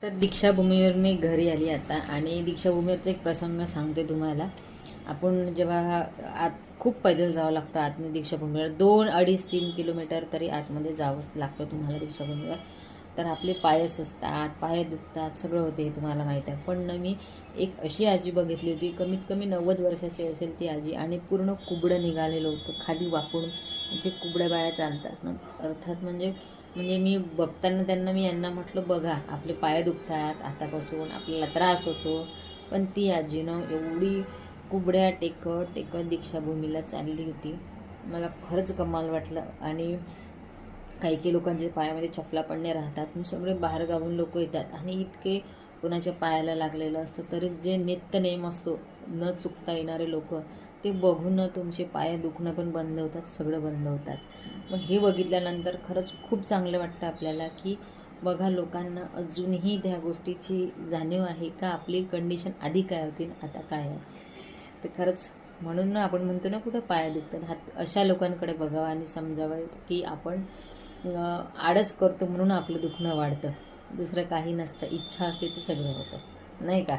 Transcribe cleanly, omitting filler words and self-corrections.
तर दीक्षाभूमीवर मी घरी आली आता आणि दीक्षाभूमीवरचा एक प्रसंग सांगते तुम्हाला. आपण जेव्हा आत खूप पैदल जावं लागतं आतमध्ये दीक्षाभूमीवर 2-2.5-3 किलोमीटर तरी आतमध्ये जावंच लागतं तुम्हाला दीक्षाभूमीवर. तर आपले पाय सुजतात, पाय दुखतात, सगळं होते हे तुम्हाला माहीत आहे. पण मी एक अशी आजी बघितली होती, कमीत कमी 90 वर्षाची असेल ती आजी आणि पूर्ण कुबडं निघालेलं होतं खाली वाकून. जे कुबड्या बाया चालतात ना, अर्थात म्हणजे म्हणजे मी बघताना त्यांना मी यांना म्हटलं, बघा आपले पाय दुखतात आतापासून, आपल्याला त्रास होतो, पण ती आजीनं एवढी कुबड्या टेकत टेकत दीक्षाभूमीला चालली होती. मला खरंच कमाल वाटलं. आणि काही काही लोकांच्या पायामध्ये चपला पण नाही राहतात आणि सगळे बाहेरगावून लोक येतात आणि इतके कोणाच्या पायाला लागलेलं असतं तरी जे नित्यनेम असतो न चुकता येणारे लोक ते बघून तुमचे पाय दुखणं पण बंद होतात, सगळं बंद होतात. मग हे बघितल्यानंतर खरंच खूप चांगलं वाटतं आपल्याला की बघा लोकांना अजूनही त्या गोष्टीची जाणीव आहे का आपली कंडिशन आधी काय होती आता काय आहे. तर खरंच म्हणून ना आपण म्हणतो ना कुठं पाय दुखतात, हात अशा लोकांकडे बघावं आणि समजावं की आपण आळस करतो म्हणून आपलं दुखणं वाढतं, दुसरं काही नसतं. इच्छा असते ते सगळं होतं, नाही का.